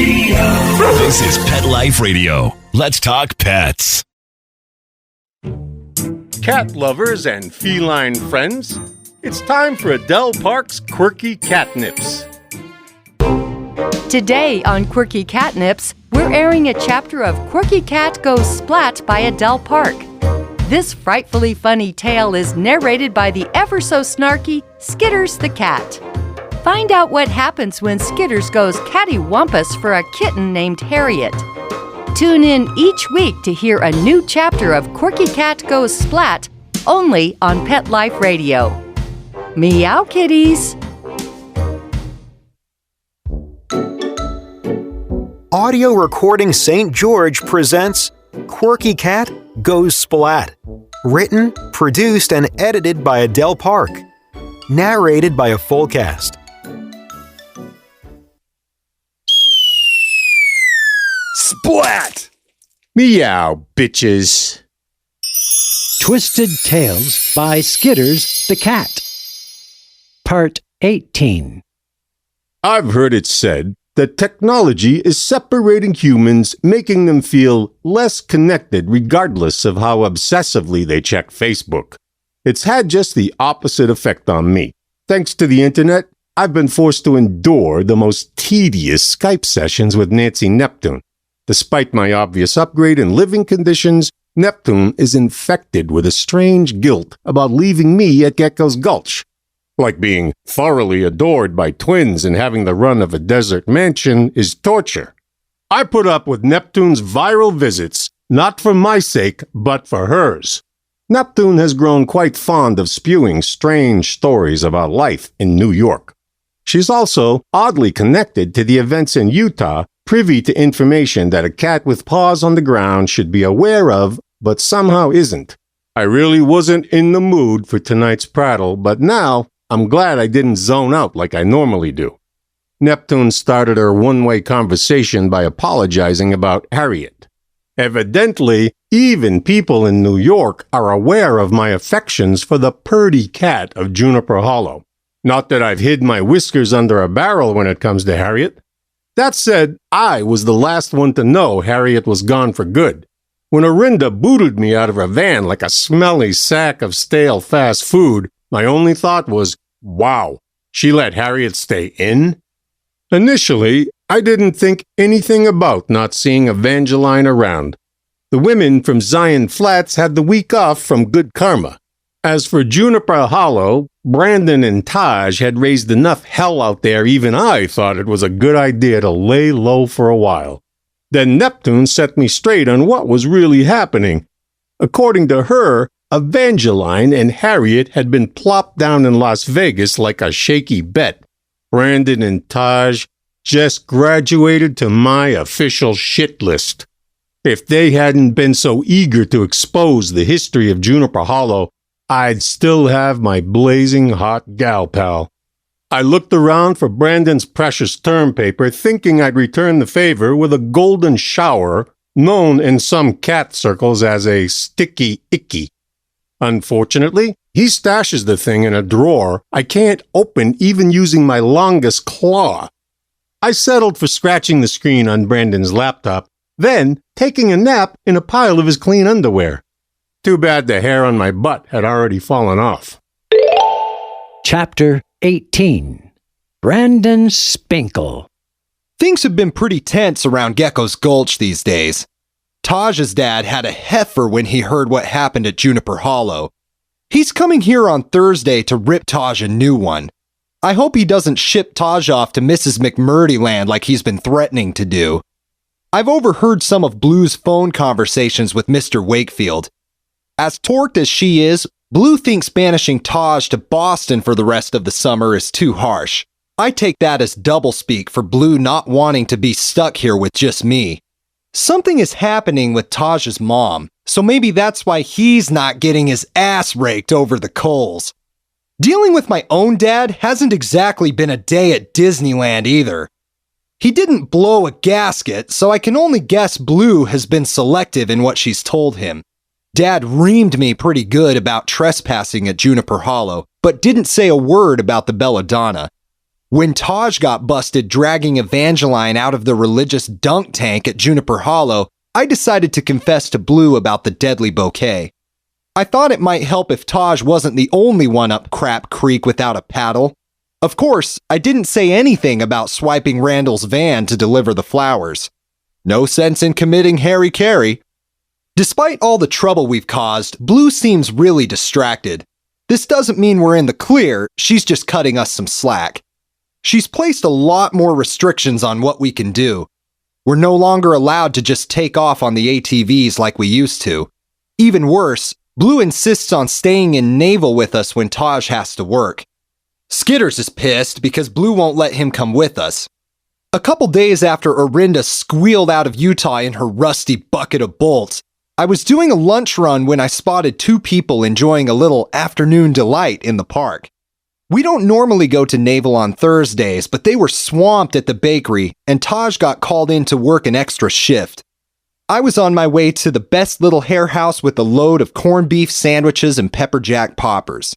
Radio. This is Pet Life Radio. Let's talk pets. Cat lovers and feline friends, it's time for Adele Park's Quirky Catnips. Today on Quirky Catnips, we're airing a chapter of Quirky Cat Goes Splat by Adele Park. This frightfully funny tale is narrated by the ever-so-snarky Skitters the cat. Find out what happens when Skitters goes cattywampus for a kitten named Harriet. Tune in each week to hear a new chapter of Quirky Cat Goes Splat, only on Pet Life Radio. Meow Kitties! Audio Recording St. George presents Quirky Cat Goes Splat. Written, produced, and edited by Adele Park. Narrated by a full cast. Splat! Meow, bitches. Twisted Tales by Skitters the Cat. Part 18. I've heard it said that technology is separating humans, making them feel less connected regardless of how obsessively they check Facebook. It's had just the opposite effect on me. Thanks to the internet, I've been forced to endure the most tedious Skype sessions with Nancy Neptune. Despite my obvious upgrade in living conditions, Neptune is infected with a strange guilt about leaving me at Gecko's Gulch. Like being thoroughly adored by twins and having the run of a desert mansion is torture. I put up with Neptune's viral visits, not for my sake, but for hers. Neptune has grown quite fond of spewing strange stories about life in New York. She's also oddly connected to the events in Utah, privy to information that a cat with paws on the ground should be aware of, but somehow isn't. I really wasn't in the mood for tonight's prattle, but now I'm glad I didn't zone out like I normally do. Neptune started her one-way conversation by apologizing about Harriet. Evidently, even people in New York are aware of my affections for the purdy cat of Juniper Hollow. Not that I've hid my whiskers under a barrel when it comes to Harriet. That said, I was the last one to know Harriet was gone for good. When Orinda booted me out of her van like a smelly sack of stale fast food, my only thought was, wow, she let Harriet stay in? Initially, I didn't think anything about not seeing Evangeline around. The women from Zion Flats had the week off from good karma. As for Juniper Hollow, Brandon and Taj had raised enough hell out there even I thought it was a good idea to lay low for a while. Then Neptune set me straight on what was really happening. According to her, Evangeline and Harriet had been plopped down in Las Vegas like a shaky bet. Brandon and Taj just graduated to my official shit list. If they hadn't been so eager to expose the history of Juniper Hollow, I'd still have my blazing hot gal pal. I looked around for Brandon's precious term paper, thinking I'd return the favor with a golden shower, known in some cat circles as a sticky icky. Unfortunately, he stashes the thing in a drawer I can't open even using my longest claw. I settled for scratching the screen on Brandon's laptop, then taking a nap in a pile of his clean underwear. Too bad the hair on my butt had already fallen off. Chapter 18. Brandon Spinkle. Things have been pretty tense around Gecko's Gulch these days. Taj's dad had a heifer when he heard what happened at Juniper Hollow. He's coming here on Thursday to rip Taj a new one. I hope he doesn't ship Taj off to Mrs. McMurdyland like he's been threatening to do. I've overheard some of Blue's phone conversations with Mr. Wakefield. As torqued as she is, Blue thinks banishing Taj to Boston for the rest of the summer is too harsh. I take that as doublespeak for Blue not wanting to be stuck here with just me. Something is happening with Taj's mom, so maybe that's why he's not getting his ass raked over the coals. Dealing with my own dad hasn't exactly been a day at Disneyland either. He didn't blow a gasket, so I can only guess Blue has been selective in what she's told him. Dad reamed me pretty good about trespassing at Juniper Hollow, but didn't say a word about the belladonna. When Taj got busted dragging Evangeline out of the religious dunk tank at Juniper Hollow, I decided to confess to Blue about the deadly bouquet. I thought it might help if Taj wasn't the only one up Crap Creek without a paddle. Of course, I didn't say anything about swiping Randall's van to deliver the flowers. No sense in committing hara-kiri. Despite all the trouble we've caused, Blue seems really distracted. This doesn't mean we're in the clear, she's just cutting us some slack. She's placed a lot more restrictions on what we can do. We're no longer allowed to just take off on the ATVs like we used to. Even worse, Blue insists on staying in Naval with us when Taj has to work. Skitters is pissed because Blue won't let him come with us. A couple days after Orinda squealed out of Utah in her rusty bucket of bolts, I was doing a lunch run when I spotted two people enjoying a little afternoon delight in the park. We don't normally go to Naval on Thursdays, but they were swamped at the bakery, and Taj got called in to work an extra shift. I was on my way to the best little hair house with a load of corned beef sandwiches and pepper jack poppers.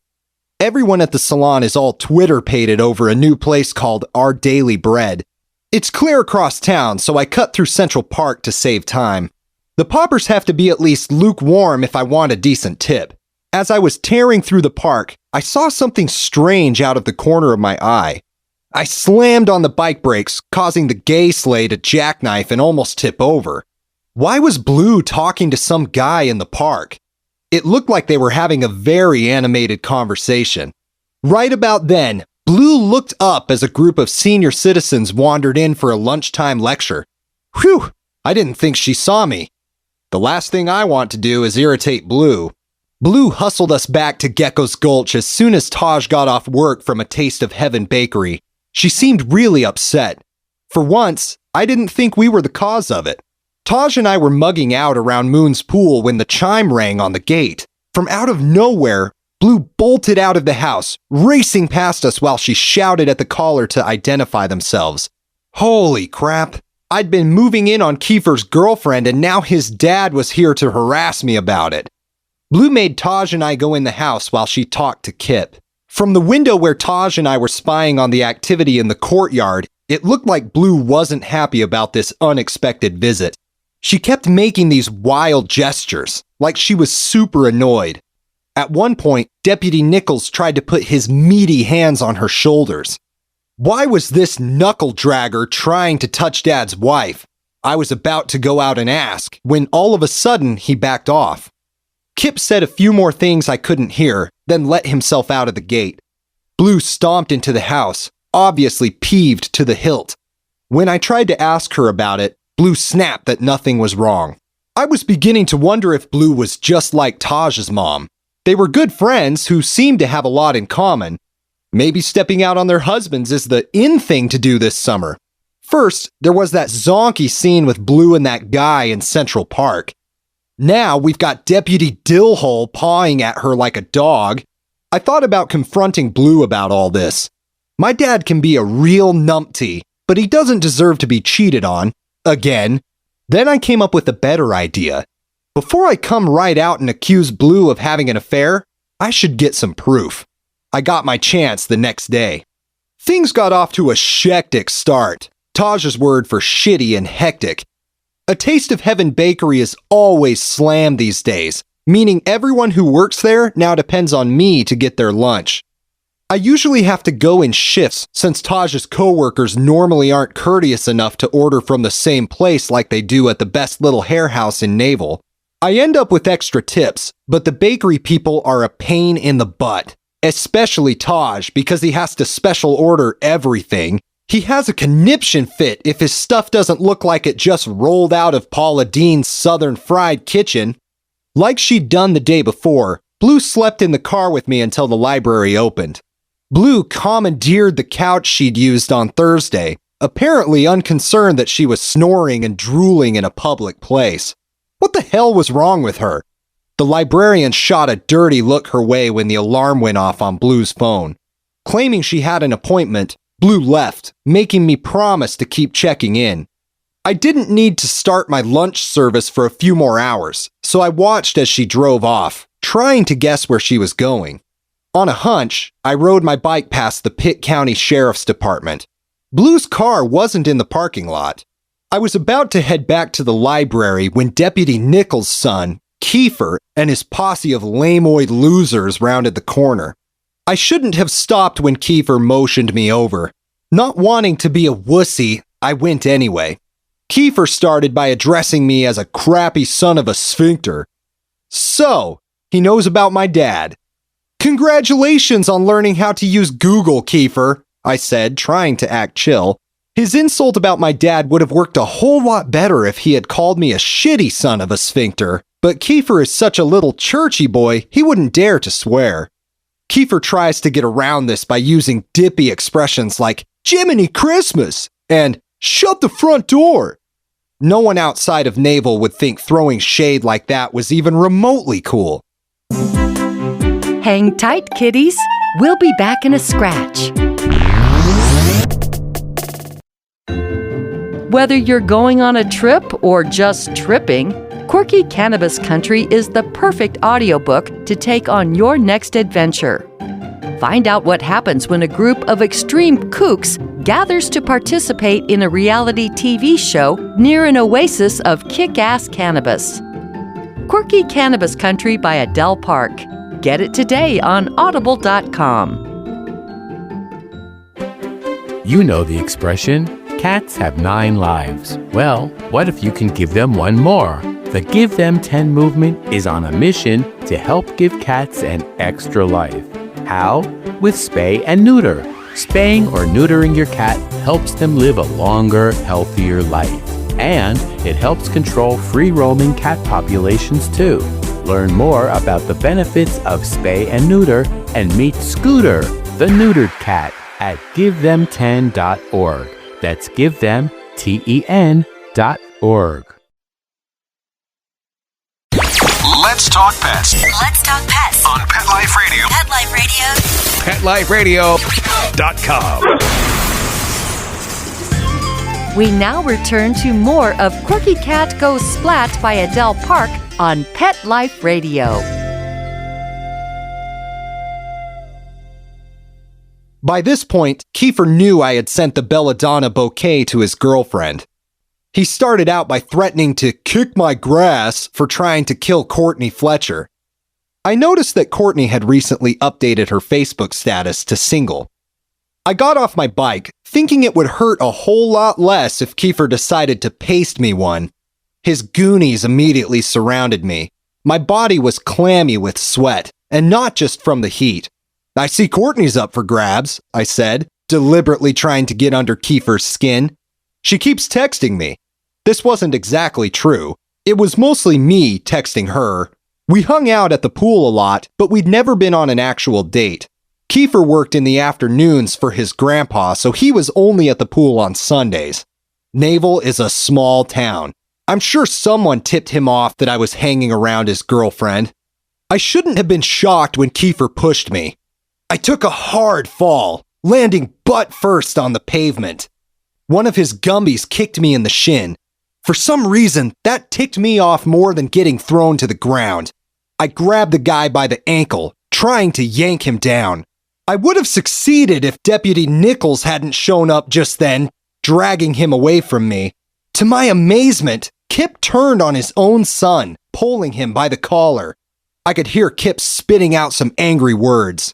Everyone at the salon is all Twitter-pated over a new place called Our Daily Bread. It's clear across town, so I cut through Central Park to save time. The poppers have to be at least lukewarm if I want a decent tip. As I was tearing through the park, I saw something strange out of the corner of my eye. I slammed on the bike brakes, causing the gay sleigh to jackknife and almost tip over. Why was Blue talking to some guy in the park? It looked like they were having a very animated conversation. Right about then, Blue looked up as a group of senior citizens wandered in for a lunchtime lecture. Whew, I didn't think she saw me. The last thing I want to do is irritate Blue. Blue hustled us back to Gecko's Gulch as soon as Taj got off work from a Taste of Heaven bakery. She seemed really upset. For once, I didn't think we were the cause of it. Taj and I were mugging out around Moon's pool when the chime rang on the gate. From out of nowhere, Blue bolted out of the house, racing past us while she shouted at the caller to identify themselves. Holy crap! I'd been moving in on Kiefer's girlfriend and now his dad was here to harass me about it. Blue made Taj and I go in the house while she talked to Kip. From the window where Taj and I were spying on the activity in the courtyard, it looked like Blue wasn't happy about this unexpected visit. She kept making these wild gestures, like she was super annoyed. At one point, Deputy Nichols tried to put his meaty hands on her shoulders. Why was this knuckle dragger trying to touch Dad's wife? I was about to go out and ask, when all of a sudden he backed off. Kip said a few more things I couldn't hear, then let himself out of the gate. Blue stomped into the house, obviously peeved to the hilt. When I tried to ask her about it, Blue snapped that nothing was wrong. I was beginning to wonder if Blue was just like Taj's mom. They were good friends who seemed to have a lot in common. Maybe stepping out on their husbands is the in thing to do this summer. First, there was that zonky scene with Blue and that guy in Central Park. Now we've got Deputy Dillhole pawing at her like a dog. I thought about confronting Blue about all this. My dad can be a real numpty, but he doesn't deserve to be cheated on. Again. Then I came up with a better idea. Before I come right out and accuse Blue of having an affair, I should get some proof. I got my chance the next day. Things got off to a shectic start. Taj's word for shitty and hectic. A Taste of Heaven bakery is always slammed these days, meaning everyone who works there now depends on me to get their lunch. I usually have to go in shifts since Taj's coworkers normally aren't courteous enough to order from the same place like they do at the best little hair house in Naval. I end up with extra tips, but the bakery people are a pain in the butt, especially Taj because he has to special order everything. He has a conniption fit if his stuff doesn't look like it just rolled out of Paula Deen's Southern Fried Kitchen. Like she'd done the day before, Blue slept in the car with me until the library opened. Blue commandeered the couch she'd used on Thursday, apparently unconcerned that she was snoring and drooling in a public place. What the hell was wrong with her? The librarian shot a dirty look her way when the alarm went off on Blue's phone. Claiming she had an appointment, Blue left, making me promise to keep checking in. I didn't need to start my lunch service for a few more hours, so I watched as she drove off, trying to guess where she was going. On a hunch, I rode my bike past the Pitt County Sheriff's Department. Blue's car wasn't in the parking lot. I was about to head back to the library when Deputy Nichols' son, Kiefer, and his posse of lameoid losers rounded the corner. I shouldn't have stopped when Kiefer motioned me over. Not wanting to be a wussy, I went anyway. Kiefer started by addressing me as a crappy son of a sphincter. So, he knows about my dad. Congratulations on learning how to use Google, Kiefer, I said, trying to act chill. His insult about my dad would have worked a whole lot better if he had called me a shitty son of a sphincter, but Kiefer is such a little churchy boy, he wouldn't dare to swear. Kiefer tries to get around this by using dippy expressions like, Jiminy Christmas, and shut the front door. No one outside of Naval would think throwing shade like that was even remotely cool. Hang tight, kitties. We'll be back in a scratch. Whether you're going on a trip or just tripping, Quirky Cannabis Country is the perfect audiobook to take on your next adventure. Find out what happens when a group of extreme kooks gathers to participate in a reality TV show near an oasis of kick-ass cannabis. Quirky Cannabis Country by Adele Park. Get it today on audible.com. You know the expression, cats have 9 lives. Well, what if you can give them one more? The Give Them 10 movement is on a mission to help give cats an extra life. How? With spay and neuter. Spaying or neutering your cat helps them live a longer, healthier life. And it helps control free-roaming cat populations too. Learn more about the benefits of spay and neuter and meet Scooter, the neutered cat, at givethem10.org. That's givethem10.org. Let's talk pets. Let's talk pets On Pet Life Radio. Pet Life Radio. PetLifeRadio.com. We now return to more of Quirky Cat Goes Splat by Adele Park on Pet Life Radio. By this point, Kiefer knew I had sent the belladonna bouquet to his girlfriend. He started out by threatening to kick my grass for trying to kill Courtney Fletcher. I noticed that Courtney had recently updated her Facebook status to single. I got off my bike, thinking it would hurt a whole lot less if Kiefer decided to paste me one. His goonies immediately surrounded me. My body was clammy with sweat, and not just from the heat. I see Courtney's up for grabs, I said, deliberately trying to get under Kiefer's skin. She keeps texting me. This wasn't exactly true. It was mostly me texting her. We hung out at the pool a lot, but we'd never been on an actual date. Kiefer worked in the afternoons for his grandpa, so he was only at the pool on Sundays. Naval is a small town. I'm sure someone tipped him off that I was hanging around his girlfriend. I shouldn't have been shocked when Kiefer pushed me. I took a hard fall, landing butt first on the pavement. One of his Gumbies kicked me in the shin. For some reason, that ticked me off more than getting thrown to the ground. I grabbed the guy by the ankle, trying to yank him down. I would have succeeded if Deputy Nichols hadn't shown up just then, dragging him away from me. To my amazement, Kip turned on his own son, pulling him by the collar. I could hear Kip spitting out some angry words.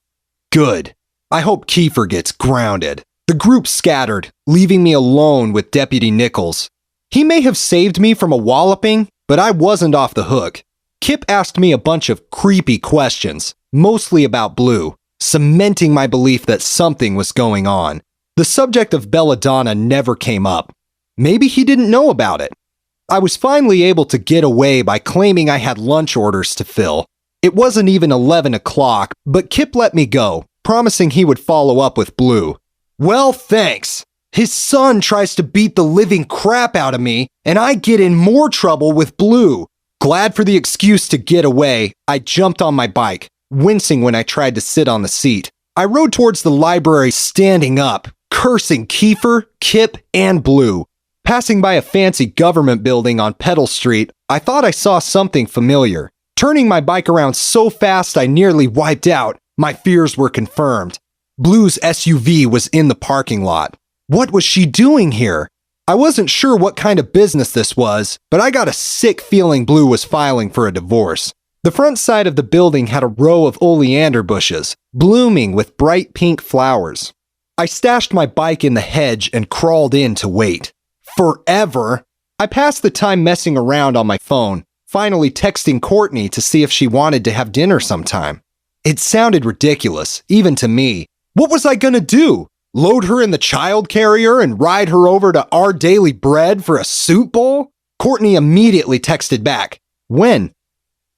Good. I hope Kiefer gets grounded. The group scattered, leaving me alone with Deputy Nichols. He may have saved me from a walloping, but I wasn't off the hook. Kip asked me a bunch of creepy questions, mostly about Blue, cementing my belief that something was going on. The subject of belladonna never came up. Maybe he didn't know about it. I was finally able to get away by claiming I had lunch orders to fill. It wasn't even 11 o'clock, but Kip let me go, promising he would follow up with Blue. Well, thanks. His son tries to beat the living crap out of me, and I get in more trouble with Blue. Glad for the excuse to get away, I jumped on my bike, wincing when I tried to sit on the seat. I rode towards the library standing up, cursing Kiefer, Kip, and Blue. Passing by a fancy government building on Petal Street, I thought I saw something familiar. Turning my bike around so fast I nearly wiped out, My fears were confirmed. Blue's SUV was in the parking lot. What was she doing here? I wasn't sure what kind of business this was, but I got a sick feeling Blue was filing for a divorce. The front side of the building had a row of oleander bushes, blooming with bright pink flowers. I stashed my bike in the hedge and crawled in to wait. Forever! I passed the time messing around on my phone, finally texting Courtney to see if she wanted to have dinner sometime. It sounded ridiculous, even to me. What was I gonna do? Load her in the child carrier and ride her over to Our Daily Bread for a soup bowl? Courtney immediately texted back, "When?"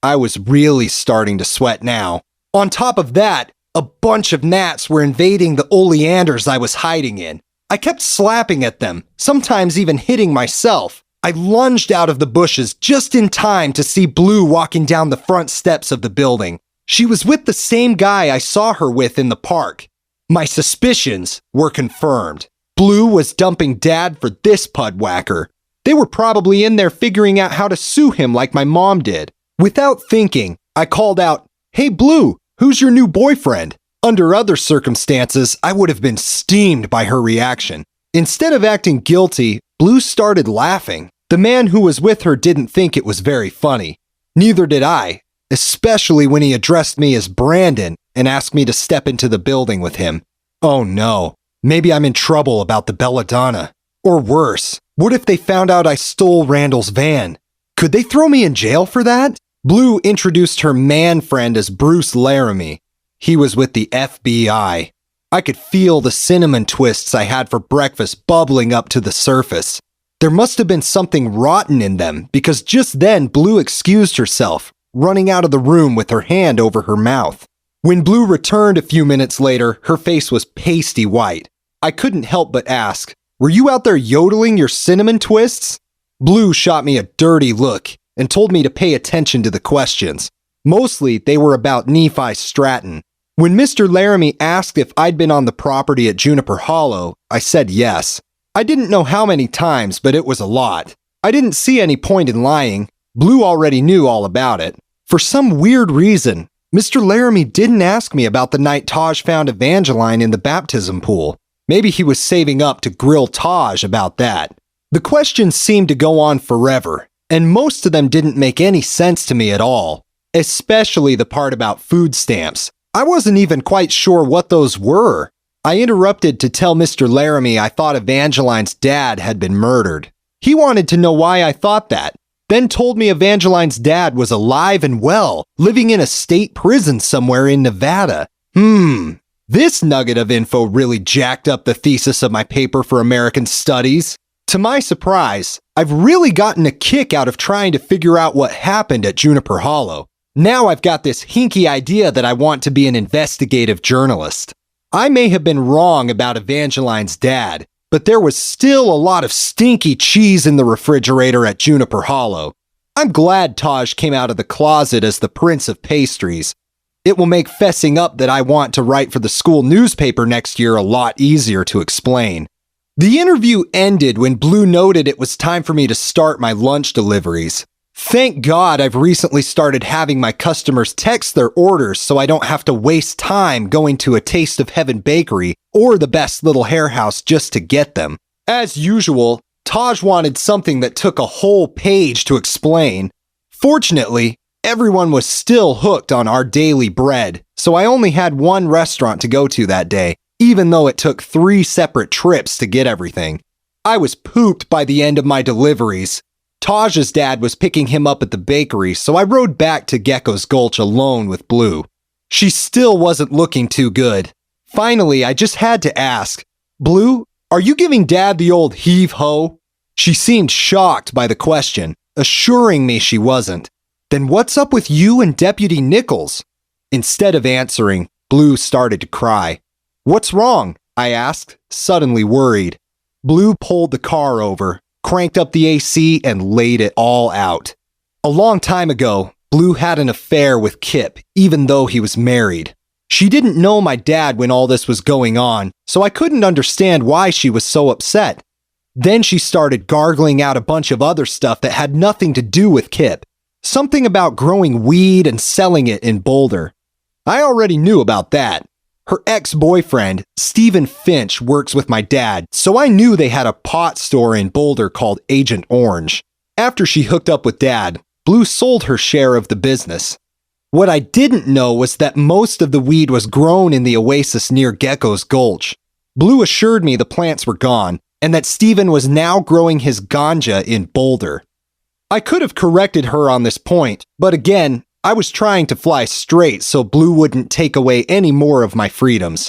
I was really starting to sweat now. On top of that, a bunch of gnats were invading the oleanders I was hiding in. I kept slapping at them, sometimes even hitting myself. I lunged out of the bushes just in time to see Blue walking down the front steps of the building. She was with the same guy I saw her with in the park. My suspicions were confirmed. Blue was dumping Dad for this pudwhacker. They were probably in there figuring out how to sue him like my mom did. Without thinking, I called out, "Hey Blue, who's your new boyfriend?" Under other circumstances, I would have been steamed by her reaction. Instead of acting guilty, Blue started laughing. The man who was with her didn't think it was very funny. Neither did I, especially when he addressed me as Brandon and asked me to step into the building with him. Oh no, maybe I'm in trouble about the belladonna. Or worse, what if they found out I stole Randall's van? Could they throw me in jail for that? Blue introduced her man friend as Bruce Laramie. He was with the FBI. I could feel the cinnamon twists I had for breakfast bubbling up to the surface. There must have been something rotten in them because just then Blue excused herself, running out of the room with her hand over her mouth. When Blue returned a few minutes later, her face was pasty white. I couldn't help but ask, "Were you out there yodeling your cinnamon twists?" Blue shot me a dirty look and told me to pay attention to the questions. Mostly, they were about Nephi Stratton. When Mr. Laramie asked if I'd been on the property at Juniper Hollow, I said yes. I didn't know how many times, but it was a lot. I didn't see any point in lying. Blue already knew all about it. For some weird reason, Mr. Laramie didn't ask me about the night Taj found Evangeline in the baptism pool. Maybe he was saving up to grill Taj about that. The questions seemed to go on forever, and most of them didn't make any sense to me at all, especially the part about food stamps. I wasn't even quite sure what those were. I interrupted to tell Mr. Laramie I thought Evangeline's dad had been murdered. He wanted to know why I thought that, then told me Evangeline's dad was alive and well, living in a state prison somewhere in Nevada. This nugget of info really jacked up the thesis of my paper for American Studies. To my surprise, I've really gotten a kick out of trying to figure out what happened at Juniper Hollow. Now I've got this hinky idea that I want to be an investigative journalist. I may have been wrong about Evangeline's dad, but there was still a lot of stinky cheese in the refrigerator at Juniper Hollow. I'm glad Taj came out of the closet as the Prince of Pastries. It will make fessing up that I want to write for the school newspaper next year a lot easier to explain. The interview ended when Blue noted it was time for me to start my lunch deliveries. Thank God I've recently started having my customers text their orders so I don't have to waste time going to a Taste of Heaven bakery or the Best Little Hair House just to get them. As usual, Taj wanted something that took a whole page to explain. Fortunately, everyone was still hooked on Our Daily Bread, so I only had one restaurant to go to that day, even though it took 3 separate trips to get everything. I was pooped by the end of my deliveries. Taj's dad was picking him up at the bakery, so I rode back to Gecko's Gulch alone with Blue. She still wasn't looking too good. Finally, I just had to ask, "Blue, are you giving Dad the old heave-ho?" She seemed shocked by the question, assuring me she wasn't. "Then what's up with you and Deputy Nichols?" Instead of answering, Blue started to cry. "What's wrong?" I asked, suddenly worried. Blue pulled the car over, cranked up the AC, and laid it all out. A long time ago, Blue had an affair with Kip, even though he was married. She didn't know my dad when all this was going on, so I couldn't understand why she was so upset. Then she started gargling out a bunch of other stuff that had nothing to do with Kip. Something about growing weed and selling it in Boulder. I already knew about that. Her ex-boyfriend, Stephen Finch, works with my dad, so I knew they had a pot store in Boulder called Agent Orange. After she hooked up with Dad, Blue sold her share of the business. What I didn't know was that most of the weed was grown in the oasis near Gecko's Gulch. Blue assured me the plants were gone, and that Stephen was now growing his ganja in Boulder. I could have corrected her on this point, but again, I was trying to fly straight so Blue wouldn't take away any more of my freedoms.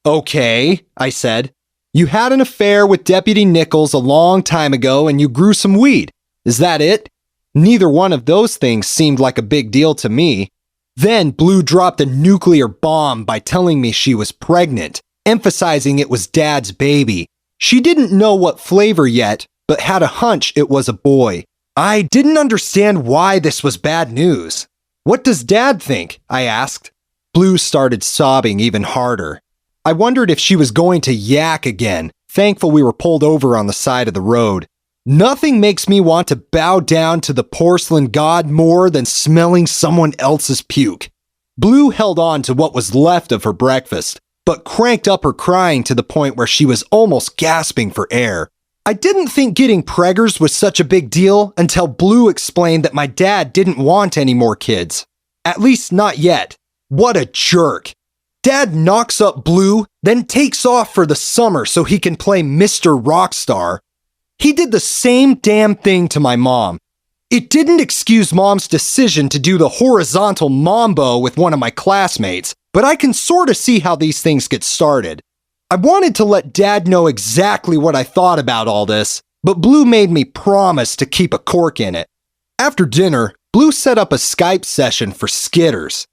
Okay, I said. You had an affair with Deputy Nichols a long time ago and you grew some weed. Is that it? Neither one of those things seemed like a big deal to me. Then Blue dropped a nuclear bomb by telling me she was pregnant, emphasizing it was Dad's baby. She didn't know what flavor yet, but had a hunch it was a boy. I didn't understand why this was bad news. What does Dad think? I asked. Blue started sobbing even harder. I wondered if she was going to yak again, thankful we were pulled over on the side of the road. Nothing makes me want to bow down to the porcelain god more than smelling someone else's puke. Blue held on to what was left of her breakfast, but cranked up her crying to the point where she was almost gasping for air. I didn't think getting preggers was such a big deal until Blue explained that my dad didn't want any more kids. At least not yet. What a jerk. Dad knocks up Blue, then takes off for the summer so he can play Mr. Rockstar. He did the same damn thing to my mom. It didn't excuse Mom's decision to do the horizontal mambo with one of my classmates, but I can sort of see how these things get started. I wanted to let Dad know exactly what I thought about all this, but Blue made me promise to keep a cork in it. After dinner, Blue set up a Skype session for Skitters.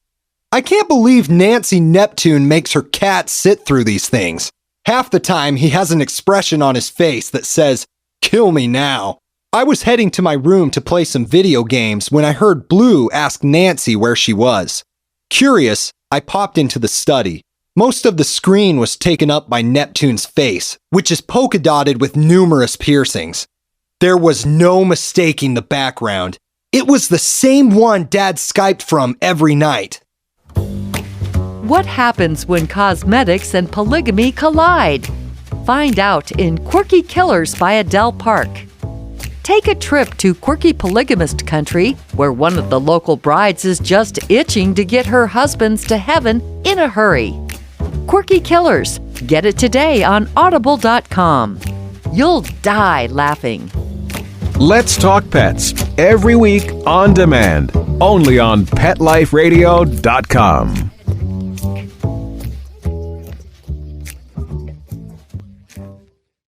I can't believe Nancy Neptune makes her cat sit through these things. Half the time, he has an expression on his face that says, "Kill me now." I was heading to my room to play some video games when I heard Blue ask Nancy where she was. Curious, I popped into the study. Most of the screen was taken up by Neptune's face, which is polka-dotted with numerous piercings. There was no mistaking the background. It was the same one Dad Skyped from every night. What happens when cosmetics and polygamy collide? Find out in Quirky Killers by Adele Park. Take a trip to quirky polygamist country, where one of the local brides is just itching to get her husbands to heaven in a hurry. Quirky Killers. Get it today on audible.com. You'll die laughing. Let's Talk Pets every week on demand, only on PetLifeRadio.com.